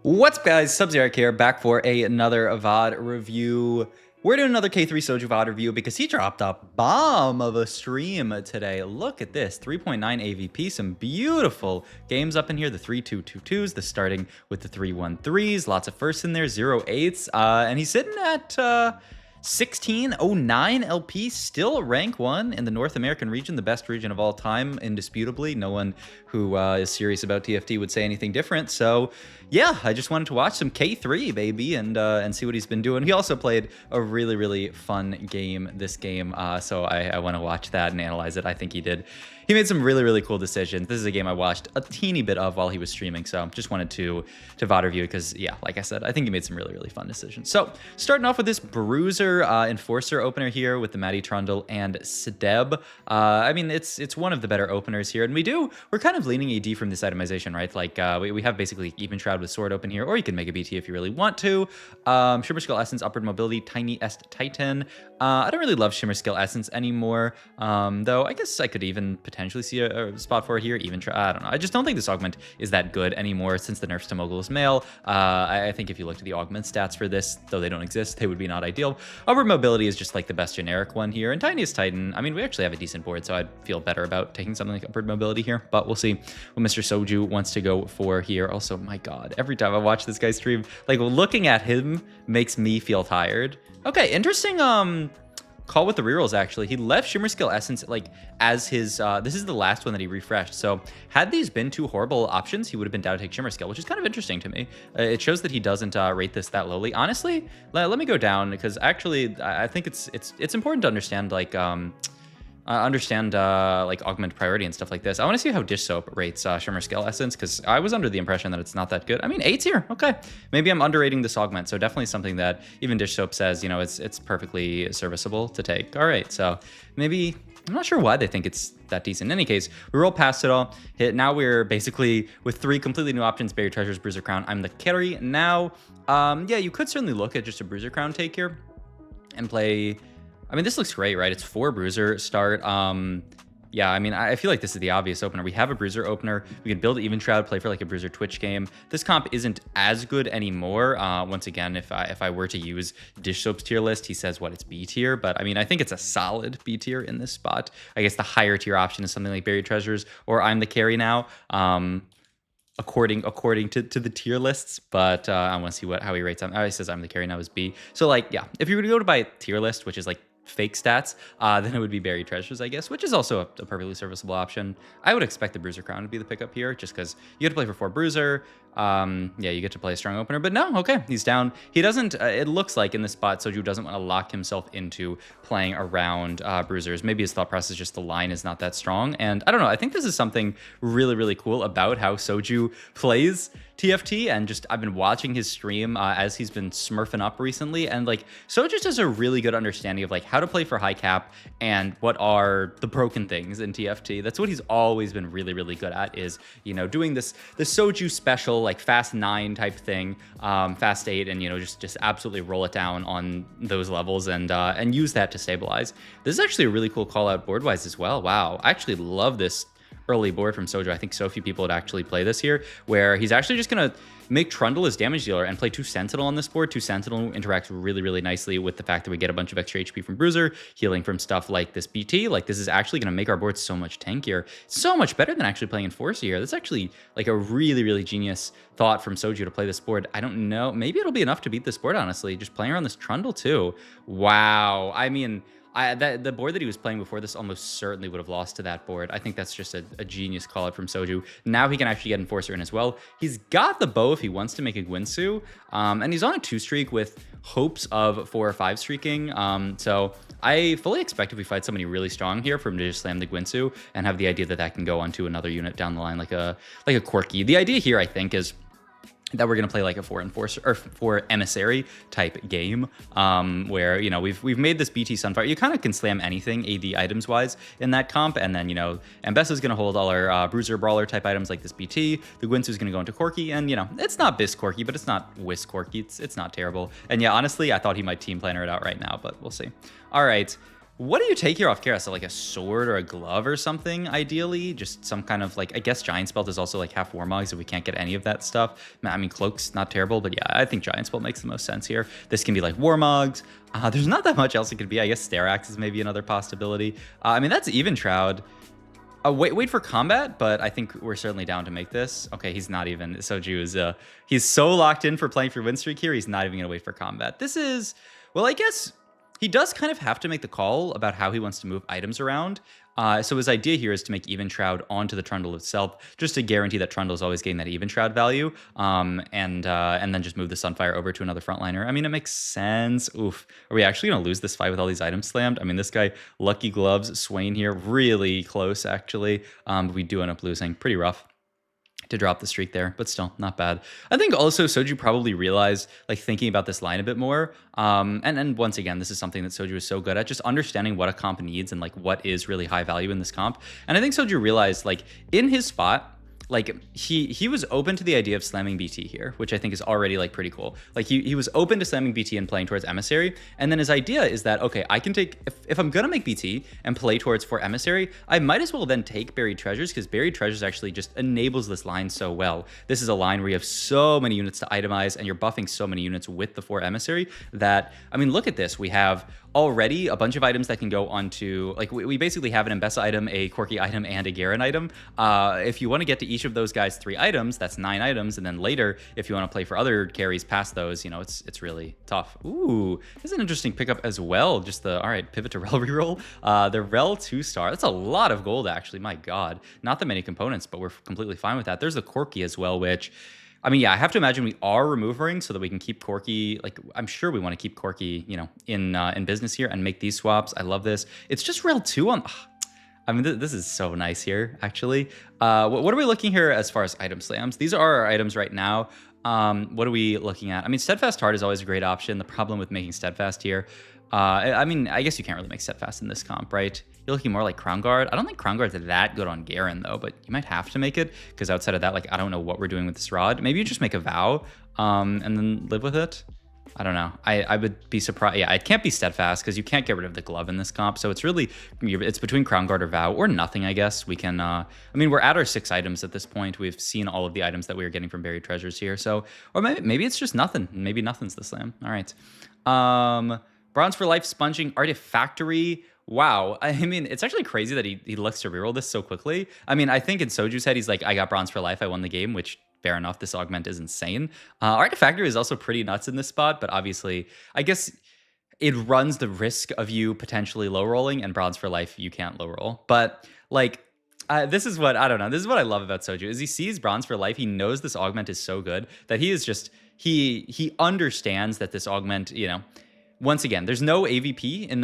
What's up, guys? Sub-Zero here, back for another VOD review. We're doing another k3soju VOD review because he dropped a bomb of a stream today. Look at this, 3.9 AVP, some beautiful games up in here. The 3-2-2-2s, the starting with the 3-1-3s, lots of firsts in there, 0-8s, and he's sitting at 1609 LP, still rank 1 in the North American region, the best region of all time, indisputably. No one who is serious about TFT would say anything different. So yeah, I just wanted to watch some K3, baby, and see what he's been doing. He also played a really fun game this game, so I want to watch that and analyze it. I think he made some really cool decisions. This is a game I watched a teeny bit of while he was streaming, so just wanted to VOD review because, yeah, like I said, I think he made some really fun decisions. So starting off with this Bruiser Enforcer opener here with the Maddie Trundle and Sedeb. I mean, it's one of the better openers here, and we're kind of leaning AD from this itemization, right? Like we have basically Even Shroud with Sword open here, or you can make a BT if you really want to. Shimmer Skill Essence, Upward Mobility, Tiny Est Titan. I don't really love Shimmer Skill Essence anymore, though I guess I could even potentially see a spot for it here. I don't know. I just don't think this augment is that good anymore since the nerfs to Mogul is male. I think if you looked at the augment stats for this, though they don't exist, they would be not ideal. Upward Mobility is just like the best generic one here, and Tiniest Titan, I mean, we actually have a decent board, so I'd feel better about taking something like Upward Mobility here, but we'll see what Mr. Soju wants to go for here. Also, my god, every time I watch this guy stream, like, looking at him makes me feel tired. Okay, interesting call with the rerolls. Actually, he left Shimmer Skill Essence like as his this is the last one that he refreshed, so had these been two horrible options, he would have been down to take Shimmer Skill, which is kind of interesting to me. It shows that he doesn't rate this that lowly. Honestly, let me go down, because actually I think it's important to understand like like augment priority and stuff like this. I want to see how Dish Soap rates Shimmer Skill Essence, because I was under the impression that it's not that good. I mean, 8's here. Okay, maybe I'm underrating this augment, so definitely something that even Dish Soap says, you know, it's perfectly serviceable to take. All right, so maybe, I'm not sure why they think it's that decent. In any case, we roll past it all. Now we're basically with 3 completely new options: Buried Treasures, Bruiser Crown. I'm the carry now. Yeah, you could certainly look at just a Bruiser Crown take here and play. I mean, this looks great, right? It's 4 Bruiser start. Yeah, I mean, I feel like this is the obvious opener. We have a Bruiser opener. We can build Even Shroud, play for like a Bruiser Twitch game. This comp isn't as good anymore. Once again, if I were to use Dish Soap's tier list, he says what, it's B tier, but I mean, I think it's a solid B tier in this spot. I guess the higher tier option is something like Buried Treasures or I'm the Carry now. According to the tier lists, but I want to see how he rates them. Oh, he says I'm the Carry now is B. So like, yeah, if you were to go to buy a tier list, which is like fake stats, then it would be Buried Treasures, I guess, which is also a perfectly serviceable option. I would expect the Bruiser Crown to be the pickup here, just because you get to play for 4 Bruiser. Yeah, you get to play a strong opener, but no, okay, he's down. He doesn't, it looks like in this spot, Soju doesn't want to lock himself into playing around Bruisers. Maybe his thought process is just the line is not that strong, and I don't know, I think this is something really cool about how Soju plays TFT, and just I've been watching his stream as he's been smurfing up recently, and like Soju just has a really good understanding of like how to play for high cap and what are the broken things in TFT. That's what he's always been really good at, is, you know, doing the Soju special, like fast 9 type thing, fast 8, and, you know, just absolutely roll it down on those levels and use that to stabilize. This is actually a really cool call out board wise as well. Wow, I actually love this early board from Soju. I think so few people would actually play this here, where he's actually just gonna make Trundle his damage dealer and play 2 Sentinel on this board. 2 Sentinel interacts really nicely with the fact that we get a bunch of extra HP from Bruiser, healing from stuff like this BT. Like, this is actually gonna make our board so much tankier, so much better than actually playing Enforcer here. That's actually like a really genius thought from Soju to play this board. I don't know, maybe it'll be enough to beat this board, honestly, just playing around this Trundle too. Wow, I mean, the board that he was playing before this almost certainly would have lost to that board. I think that's just a genius call out from Soju. Now he can actually get Enforcer in as well. He's got the bow if he wants to make a Gwinsu, and he's on a 2 streak with hopes of 4 or 5 streaking. So I fully expect if we fight somebody really strong here for him to just slam the Gwinsu and have the idea that that can go onto another unit down the line, like a Quirky. The idea here, I think, is that we're going to play like a 4 Enforcer or 4 Emissary type game, where, you know, we've made this BT Sunfire. You kind of can slam anything AD items wise in that comp, and then, you know, Ambessa's going to hold all our Bruiser Brawler type items like this BT. The Gwinsu's going to go into Corky, and, you know, it's not Bis Corky, but it's not Whis Corky. It's not terrible. And yeah, honestly, I thought he might team planner it out right now, but we'll see. All right. What do you take here off Kara? So like a sword or a glove or something, ideally? Just some kind of like, I guess Giant's Belt is also like half Warmogs if we can't get any of that stuff. I mean, Cloak's not terrible, but yeah, I think Giant's Belt makes the most sense here. This can be like Warmogs. There's not that much else it could be. I guess Starax is maybe another possibility. I mean, that's Even Shroud. Wait for combat, but I think we're certainly down to make this. Okay, he's not even. Soju is, he's so locked in for playing for win streak here, he's not even going to wait for combat. This is, well, I guess he does kind of have to make the call about how he wants to move items around. So his idea here is to make Even Shroud onto the Trundle itself, just to guarantee that Trundle is always getting that Even Shroud value, and then just move the Sunfire over to another frontliner. I mean, it makes sense. Oof. Are we actually going to lose this fight with all these items slammed? I mean, this guy, Lucky Gloves, Swain here, really close, actually. But we do end up losing. Pretty rough to drop the streak there, but still not bad. I think also Soju probably realized, like thinking about this line a bit more, and once again, this is something that Soju is so good at, just understanding what a comp needs and like what is really high value in this comp. And I think Soju realized, like in his spot, like he was open to the idea of slamming BT here, which I think is already like pretty cool. Like he was open to slamming BT and playing towards Emissary. And then his idea is that, okay, I can take, if I'm gonna make BT and play towards for Emissary, I might as well then take Buried Treasures, because Buried Treasures actually just enables this line so well. This is a line where you have so many units to itemize and you're buffing so many units with the 4 Emissary that, I mean, look at this. We have already a bunch of items that can go onto, like we basically have an Embessa item, a Corki item, and a Garen item. If you want to get to each of those guys 3 items, that's 9 items, and then later, if you want to play for other carries past those, you know, it's really tough. Ooh, this is an interesting pickup as well. Just the, all right, pivot to Rel reroll. The Rel 2-star, that's a lot of gold actually, my god. Not that many components, but we're completely fine with that. There's the Corki as well, which, I mean, yeah, I have to imagine we are removing so that we can keep Corki. Like, I'm sure we want to keep Corki, you know, in business here and make these swaps. I love this. It's just Rel 2 on. I mean, this is so nice here, actually. What are we looking here as far as item slams? These are our items right now. What are we looking at? I mean, Steadfast Heart is always a great option. The problem with making Steadfast here, I mean, I guess you can't really make Steadfast in this comp, right? You're looking more like Crown Guard. I don't think Crown Guard's that good on Garen, though, but you might have to make it, because outside of that, like, I don't know what we're doing with this rod. Maybe you just make a vow, and then live with it. I don't know. I would be surprised. Yeah, it can't be Steadfast, because you can't get rid of the glove in this comp. So it's really, it's between Crown Guard or vow, or nothing, I guess. We can, I mean, we're at our 6 items at this point. We've seen all of the items that we are getting from Buried Treasures here. So, or maybe it's just nothing. Maybe nothing's the slam. All right. Bronze for Life, Sponging, Artifactory. Wow. I mean, it's actually crazy that he looks to reroll this so quickly. I mean, I think in Soju's head, he's like, I got Bronze for Life, I won the game, which, fair enough, this augment is insane. Artifactory is also pretty nuts in this spot, but obviously, I guess it runs the risk of you potentially low rolling, and Bronze for Life, you can't low roll. But like, this is what, I don't know, this is what I love about Soju, is he sees Bronze for Life, he knows this augment is so good that he is just, he understands that this augment, you know, once again, there's no AVP, and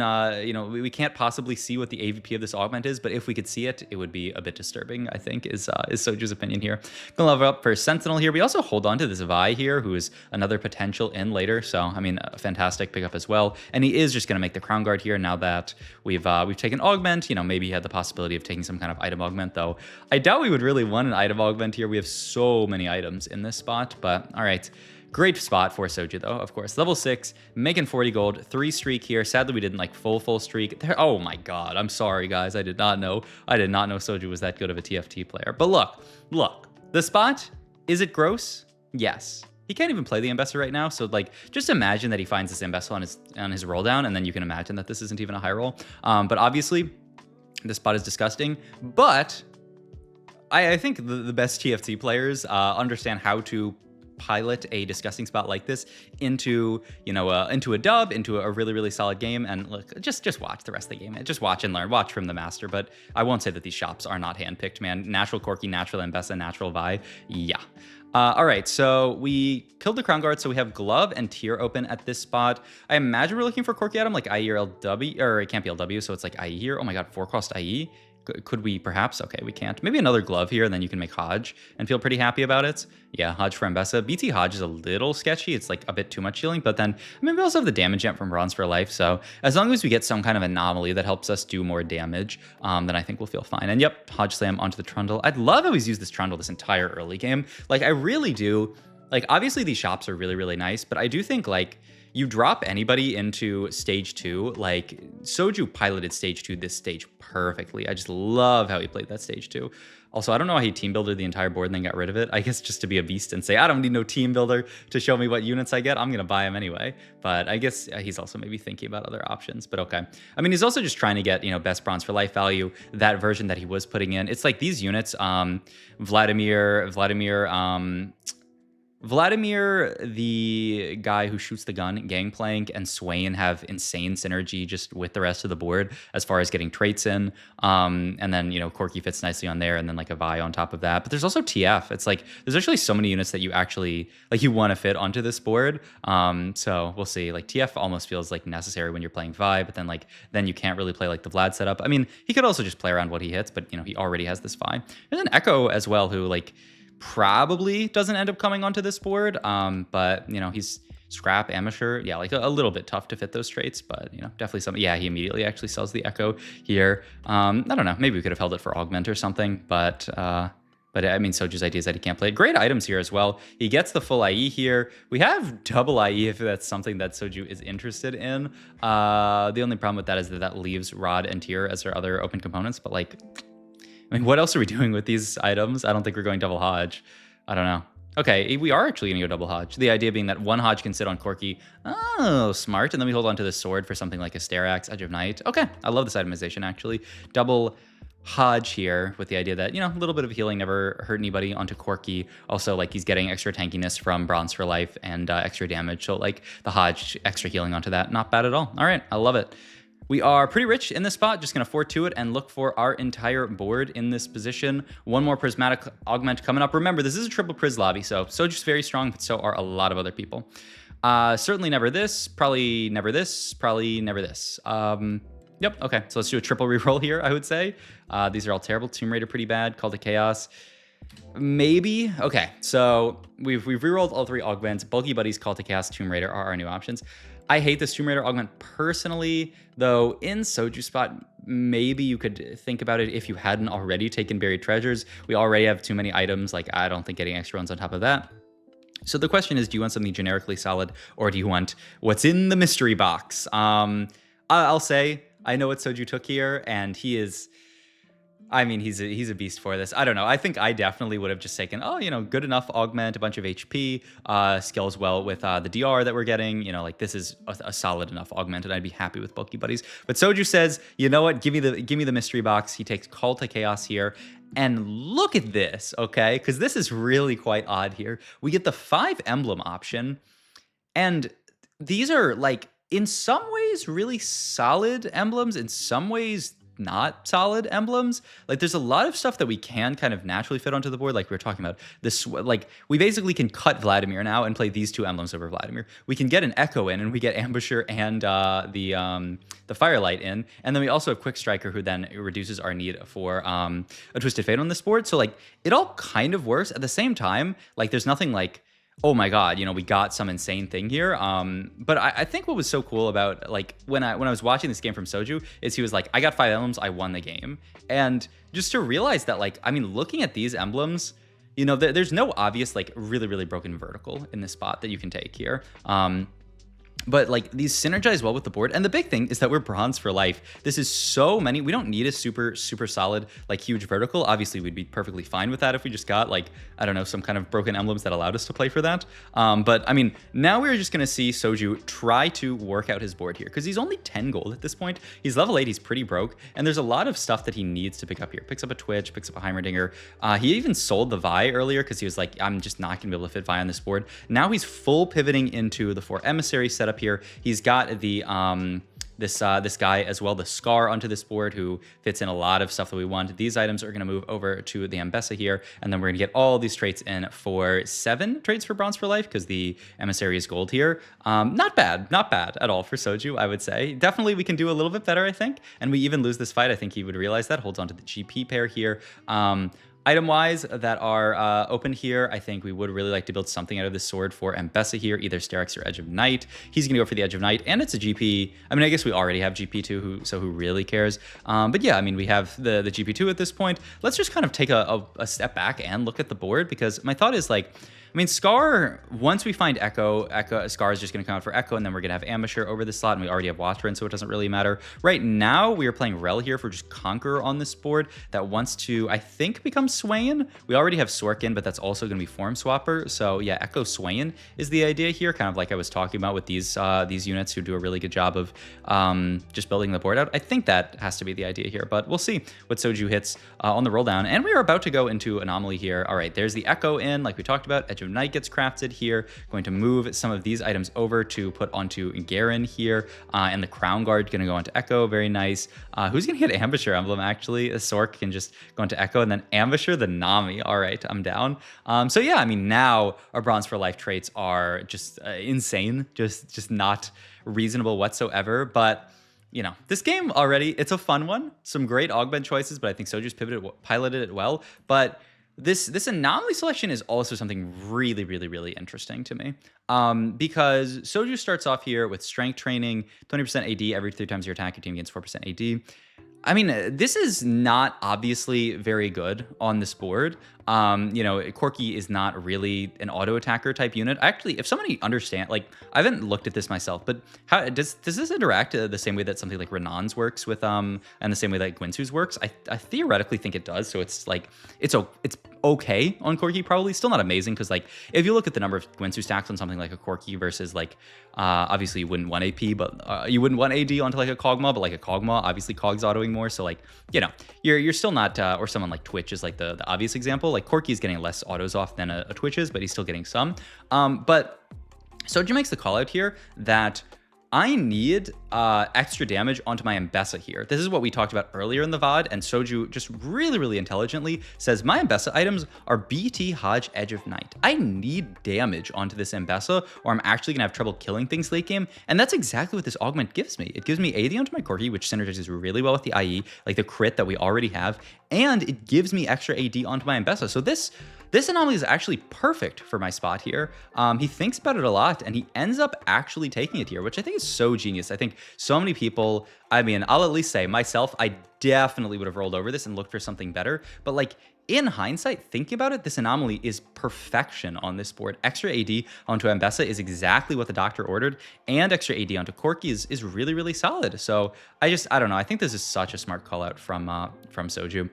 you know, we can't possibly see what the AVP of this augment is, but if we could see it, it would be a bit disturbing, I think, is Soju's opinion here. Gonna level up for Sentinel here. We also hold on to this Vi here, who is another potential in later, so, I mean, a fantastic pickup as well, and he is just gonna make the Crown Guard here now that we've taken augment. You know, maybe he had the possibility of taking some kind of item augment, though I doubt we would really want an item augment here. We have so many items in this spot, but all right. Great spot for Soju, though, of course. Level 6, making 40 gold, 3 streak here. Sadly, we didn't like full streak. There. Oh my god, I'm sorry, guys. I did not know. I did not know Soju was that good of a TFT player. But look. The spot, is it gross? Yes. He can't even play the Embessa right now, so like, just imagine that he finds this Embessa on his roll down, and then you can imagine that this isn't even a high roll. But obviously, this spot is disgusting. But I think the best TFT players understand how to pilot a disgusting spot like this into, you know, into a dub, into a really solid game. And look, just watch the rest of the game. Just watch and learn. Watch from the master. But I won't say that these shops are not handpicked, man. Natural Corki, natural Embessa, natural Vi. Yeah. All right, so we killed the Crown Guard, so we have Glove and Tier open at this spot. I imagine we're looking for Corki item like IE or LW, or it can't be LW, so it's like IE here. Oh my god, 4-cost IE. Could we perhaps? Okay, we can't. Maybe another glove here, and then you can make Hodge and feel pretty happy about it. Yeah, Hodge for Embessa. BT Hodge is a little sketchy. It's like a bit too much healing, but then, I mean, we also have the damage amp from Bronze for Life, so as long as we get some kind of anomaly that helps us do more damage, then I think we'll feel fine. And yep, Hodge Slam onto the Trundle. I'd love how he's used this Trundle this entire early game. Like, I really do. Like, obviously these shops are really nice, but I do think, like, you drop anybody into stage 2, like Soju piloted stage 2 this stage perfectly. I just love how he played that stage 2. Also, I don't know how he team buildered the entire board and then got rid of it. I guess just to be a beast and say, I don't need no team builder to show me what units I get. I'm going to buy him anyway. But I guess he's also maybe thinking about other options. But okay. I mean, he's also just trying to get, you know, best bronze for life value, that version that he was putting in. It's like these units, Vladimir, the guy who shoots the gun, Gangplank, and Swain have insane synergy just with the rest of the board as far as getting traits in. And then, you know, Corky fits nicely on there, and then like a Vi on top of that. But there's also TF. It's like there's actually so many units that you actually like you want to fit onto this board. So we'll see. Like TF almost feels like necessary when you're playing Vi, but then you can't really play like the Vlad setup. I mean, he could also just play around what he hits, but you know, he already has this Vi. There's an Echo as well who like probably doesn't end up coming onto this board, but you know, he's scrap amateur, yeah, like a little bit tough to fit those traits, but you know, definitely something. Yeah, he immediately actually sells the Echo here. I don't know, maybe we could have held it for augment or something, but I mean, Soju's idea is that he can't play it. Great items here as well. He gets the full IE here. We have double IE if that's something that Soju is interested in. The only problem with that is that leaves Rod and Tier as our other open components, but like, I mean, what else are we doing with these items? I don't think we're going double Hodge. I don't know. Okay, we are actually going to go double Hodge. The idea being that one Hodge can sit on Corky. Oh, smart. And then we hold on to the sword for something like a Starax, Edge of Night. Okay, I love this itemization, actually. Double Hodge here with the idea that, you know, a little bit of healing never hurt anybody onto Corky. Also, like, he's getting extra tankiness from Bronze for Life and extra damage. So, like, the Hodge, extra healing onto that. Not bad at all. All right, I love it. We are pretty rich in this spot, just going to forward to it and look for our entire board in this position. One more Prismatic augment coming up. Remember, this is a triple Pris lobby, so Soju's very strong, but so are a lot of other people. Certainly never this, probably never this, probably never this. Yep, okay, so let's do a triple reroll here, I would say. These are all terrible. Tomb Raider pretty bad, Call to Chaos. Maybe. Okay, so we've rerolled all 3 augments. Bulky Buddies, Call to Chaos, Tomb Raider are our new options. I hate this Tomb Raider augment personally, though in Soju spot, maybe you could think about it if you hadn't already taken Buried Treasures. We already have too many items, like I don't think getting extra ones on top of that. So the question is, do you want something generically solid, or do you want what's in the mystery box? I'll say, I know what Soju took here, and he is... I mean, he's a beast for this. I don't know. I think I definitely would have just taken, oh, you know, good enough augment, a bunch of HP, scales well with the DR that we're getting. You know, like this is a solid enough augment, and I'd be happy with Bulky Buddies. But Soju says, you know what? Give me the mystery box. He takes Call to Chaos here. And look at this, okay? Because this is really quite odd here. We get the 5 emblem option, and these are like in some ways really solid emblems, in some ways not solid emblems. Like there's a lot of stuff that we can kind of naturally fit onto the board, like we were talking about. This, like we basically can cut Vladimir now and play these 2 emblems over Vladimir. We can get an Echo in, and we get Ambusher and the Firelight in, and then we also have Quick Striker, who then reduces our need for a Twisted Fate on this board. So like it all kind of works at the same time. Like there's nothing like, oh my god, you know, we got some insane thing here. But I think what was so cool about, like, when I was watching this game from Soju is he was like, I got 5 emblems, I won the game. And just to realize that, like, I mean, looking at these emblems, you know, there's no obvious, like, really, really broken vertical in this spot that you can take here. But like these synergize well with the board. And the big thing is that we're Bronze for Life. This is so many. We don't need a super solid, like huge vertical. Obviously, we'd be perfectly fine with that if we just got like, I don't know, some kind of broken emblems that allowed us to play for that. But I mean, now we're just going to see Soju try to work out his board here because he's only 10 gold at this point. He's level 8. He's pretty broke. And there's a lot of stuff that he needs to pick up here. Picks up a Twitch, picks up a Heimerdinger. He even sold the Vi earlier because he was like, I'm just not going to be able to fit Vi on this board. Now he's full pivoting into the 4 Emissary setup here. He's got the this guy as well, the Scar onto this board, who fits in a lot of stuff that we want. These items are going to move over to the Ambessa here, and then we're going to get all these traits in for 7 traits for Bronze for Life because the Emissary is gold here. Not bad at all for Soju, I would say. Definitely we can do a little bit better, I think, and we even lose this fight. I think he would realize that. Holds on to the GP pair here. Item-wise that are open here, I think we would really like to build something out of this sword for Ambessa here, either Starax or Edge of Night. He's going to go for the Edge of Night, and it's a GP. I mean, I guess we already have GP2, so who really cares? But yeah, I mean, we have the GP2 at this point. Let's just kind of take a step back and look at the board, because my thought is, like, I mean, Scar, once we find Echo, Scar is just going to come out for Echo, and then we're going to have Ambusher over the slot, and we already have Watchman, so it doesn't really matter. Right now, we are playing Rel here for just Conqueror on this board that wants to, I think, become Swain. We already have Sorkin, but that's also going to be Form Swapper. So yeah, Echo Swain is the idea here, kind of like I was talking about with these units who do a really good job of just building the board out. I think that has to be the idea here, but we'll see what Soju hits on the roll down. And we are about to go into Anomaly here. All right, there's the Echo in, like we talked about. Edge of Night gets crafted here. Going to move some of these items over to put onto Garen here. And the Crown Guard going to go onto Echo. Very nice. Who's going to get Ambusher emblem, actually? A Sork can just go into Echo, and then Ambusher the Nami. All right, I'm down. So yeah, I mean, now our Bronze for Life traits are just insane. Just not reasonable whatsoever. But you know, this game already, it's a fun one. Some great augment choices, but I think Soju's piloted it well. But this Anomaly selection is also something really, really, really interesting to me. Because Soju starts off here with strength training, 20% AD every 3 times your attack, your team gains 4% AD. I mean, this is not obviously very good on this board. You know, Corki is not really an auto attacker type unit. Actually, if somebody understand, like, I haven't looked at this myself, but how does this interact the same way that something like Renan's works with and the same way that Gwinsu's works? I theoretically think it does. So it's like it's okay on Corki, probably still not amazing, because like if you look at the number of Gwinsu stacks on something like a Corki versus like obviously you wouldn't want AP, but you wouldn't want AD onto like a Kog'Maw, but like a Kog'Maw, obviously Cog's autoing more. So like, you know, you're still not or someone like Twitch is like the obvious example. Like Corki is getting less autos off than a Twitch is, but he's still getting some. But Soju makes the call out here that I need extra damage onto my Mbessa here. This is what we talked about earlier in the VOD, and Soju just really, really intelligently says, my Mbessa items are BT Hodge Edge of Night. I need damage onto this Mbessa, or I'm actually gonna have trouble killing things late game, and that's exactly what this augment gives me. It gives me AD onto my Corki, which synergizes really well with the IE, like the crit that we already have, and it gives me extra AD onto my Mbessa. So this Anomaly is actually perfect for my spot here. He thinks about it a lot, and he ends up actually taking it here, which I think is so genius. I think so many people, I mean, I'll at least say myself, I definitely would have rolled over this and looked for something better. But like in hindsight, thinking about it, this Anomaly is perfection on this board. Extra AD onto Mbessa is exactly what the doctor ordered, and extra AD onto Corki is really, really solid. So I don't know. I think this is such a smart call out from Soju.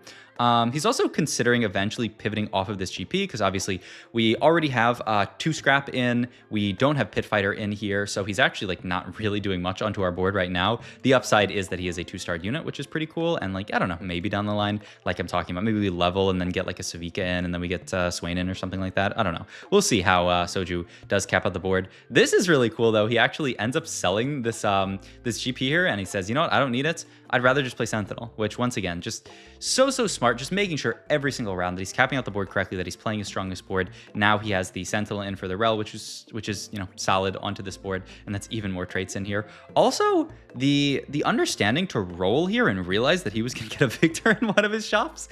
He's also considering eventually pivoting off of this GP, because obviously we already have 2 scrap in, we don't have Pit Fighter in here, so he's actually like not really doing much onto our board right now. The upside is that he is a 2-star unit, which is pretty cool, and like, I don't know, maybe down the line, like I'm talking about, maybe we level and then get like a Savika in, and then we get Swain in or something like that. I don't know. We'll see how Soju does cap out the board. This is really cool though. He actually ends up selling this this GP here, and he says, you know what, I don't need it. I'd rather just play Sentinel, which once again, just so smart, just making sure every single round that he's capping out the board correctly, that he's playing his strongest board. Now he has the Sentinel in for the Rel, which is you know, solid onto this board, and that's even more traits in here. Also, the understanding to roll here and realize that he was gonna get a victor in one of his shops.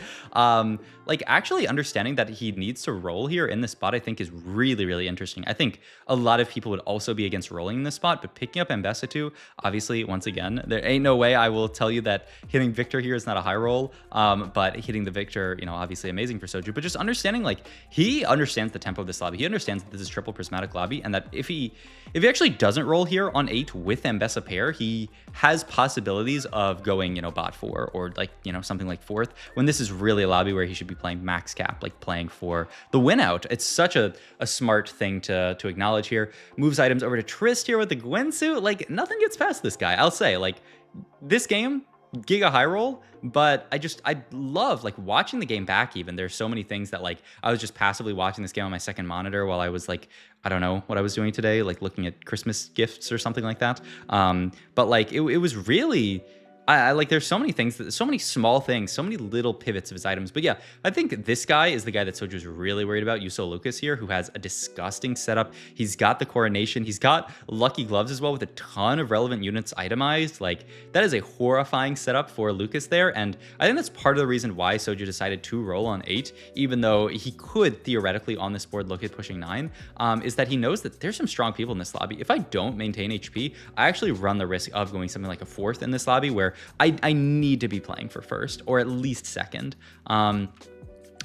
Like actually understanding that he needs to roll here in this spot, I think is really, really interesting. I think a lot of people would also be against rolling in this spot, but picking up Mbessa too, obviously, once again, there ain't no way I will tell you that hitting Victor here is not a high roll, but hitting the Victor, you know, obviously amazing for Soju, but just understanding, like, he understands the tempo of this lobby. He understands that this is triple Prismatic lobby, and that if he actually doesn't roll here on 8 with Mbessa pair, he has possibilities of going, you know, bot 4 or like, you know, something like 4th, when this is really a lobby where he should be playing max cap, like playing for the win out. It's such a smart thing to acknowledge here. Moves items over to Trist here with the Gwinsu. Like, nothing gets past this guy. I'll say, like, this game, Giga high roll, but I love like watching the game back. Even there's so many things that like I was just passively watching this game on my second monitor while I was like, I don't know what I was doing today, like looking at Christmas gifts or something like that. But like it was really, I like, there's so many things, so many small things, so many little pivots of his items. But yeah, I think this guy is the guy that Soju's really worried about. Yuso Lucas here, who has a disgusting setup. He's got the Coronation. He's got Lucky Gloves as well, with a ton of relevant units itemized. Like, that is a horrifying setup for Lucas there. And I think that's part of the reason why Soju decided to roll on 8, even though he could theoretically on this board look at pushing 9, is that he knows that there's some strong people in this lobby. If I don't maintain HP, I actually run the risk of going something like a 4th in this lobby, where I need to be playing for 1st or at least 2nd. All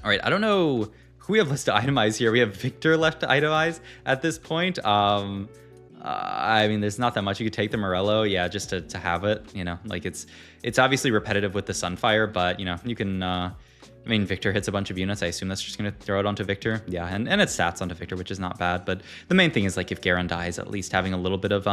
right, I don't know Who we have left to itemize here? We have Victor left to itemize at this point. I mean, there's not that much. You could take the Morello, yeah, just to have it, you know, like it's obviously repetitive with the Sunfire, but you know, you can, I mean, Victor hits a bunch of units. I assume that's just going to throw it onto Victor. Yeah, and it's stats onto Victor, which is not bad. But the main thing is, like, if Garen dies, at least having a little bit of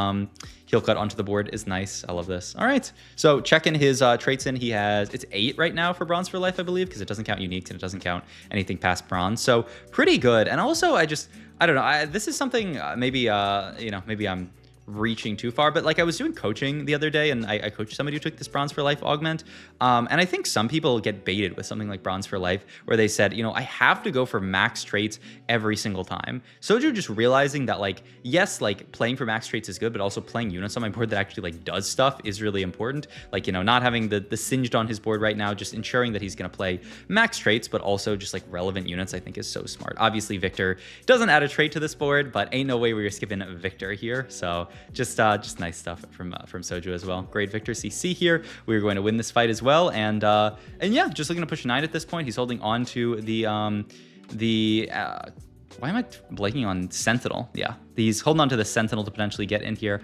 heal cut onto the board is nice. I love this. All right, so checking his traits in. He has, it's 8 right now for Bronze for Life, I believe, because it doesn't count uniques and it doesn't count anything past Bronze. So pretty good. And also, I don't know. This is something maybe, you know, maybe I'm reaching too far, but like I was doing coaching the other day and I coached somebody who took this Bronze for Life augment, and I think some people get baited with something like Bronze for Life where they said, you know, I have to go for max traits every single time. Soju just realizing that, like, yes, like playing for max traits is good, but also playing units on my board that actually like does stuff is really important. Like, you know, not having the singed on his board right now, just ensuring that he's going to play max traits, but also just like relevant units, I think is so smart. Obviously Victor doesn't add a trait to this board, but ain't no way we're skipping Victor here. So just nice stuff from Soju as well. Great Victor CC here. We're going to win this fight as well, and yeah, just looking to push 9 at this point. He's holding on to the why am I blanking on Sentinel? Yeah, he's holding on to the Sentinel to potentially get in here.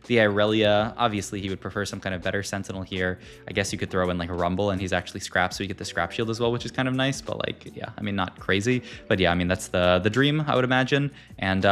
The Irelia, obviously he would prefer some kind of better Sentinel here. I guess you could throw in like a Rumble and he's actually scrap, so you get the scrap shield as well, which is kind of nice, but like, yeah, I mean, not crazy. But yeah, I mean, that's the dream, I would imagine. And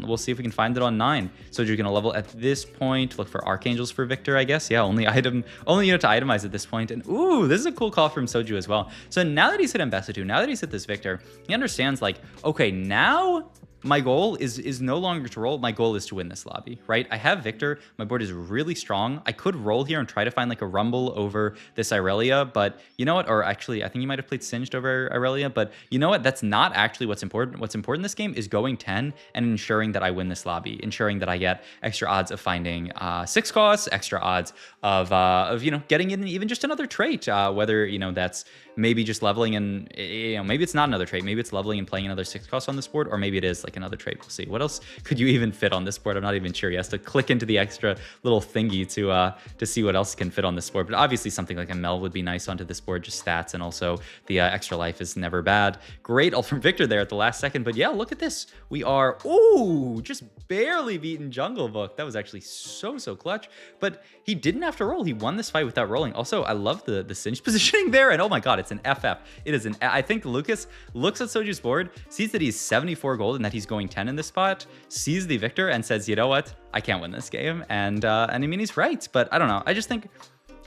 we'll see if we can find it on 9. So you're gonna level at this point, look for Archangels for Victor, I guess. Yeah, only unit to itemize at this point. And ooh, this is a cool call from Soju as well. So now that he's hit Ambassador, now that he's hit this Victor, he understands like, okay, now my goal is no longer to roll. My goal is to win this lobby, right? I have Victor. My board is really strong. I could roll here and try to find like a Rumble over this Irelia, but you know what? Or actually, I think you might have played Singed over Irelia, but you know what? That's not actually what's important. What's important in this game is going 10 and ensuring that I win this lobby, ensuring that I get extra odds of finding 6 costs, extra odds of you know, getting in even just another trait, whether, you know, that's maybe just leveling and, you know, maybe it's not another trait. Maybe it's leveling and playing another 6 costs on this board, or maybe it is like another trait. We'll see. What else could you even fit on this board? I'm not even sure. He has to click into the extra little thingy to see what else can fit on this board. But obviously something like a Mel would be nice onto this board, just stats, and also the extra life is never bad. Great ult from Victor there at the last second. But yeah, look at this. We are, ooh, just barely beaten Jungle Book. That was actually so clutch. But he didn't have to roll. He won this fight without rolling. Also, I love the Singed positioning there. And oh my god, it's an FF. It is an, I think Lucas looks at Soju's board, sees that he's 74 gold and that he's going 10 in this spot, sees the Victor and says, you know what? I can't win this game. And I mean, he's right, but I don't know. I just think,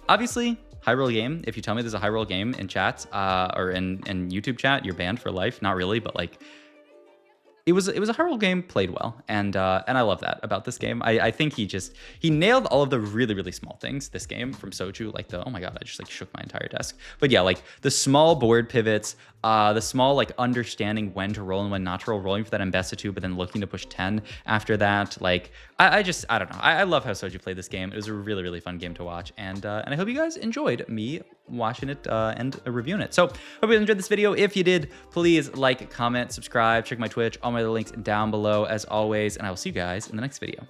obviously, high roll game. If you tell me there's a high roll game in chat or in YouTube chat, you're banned for life. Not really, but like, it was a high roll game played well, and I love that about this game. I think he nailed all of the really small things this game from Soju, like the, oh my god, I just like shook my entire desk. But yeah, like the small board pivots, the small like understanding when to roll and when not to roll, rolling for that Ambassador, but then looking to push 10 after that. Like I don't know. I love how Soju played this game. It was a really fun game to watch, and I hope you guys enjoyed me watching it and reviewing it. So hope you enjoyed this video. If you did, please like, comment, subscribe, check my Twitch, all my other links down below as always, and I will see you guys in the next video.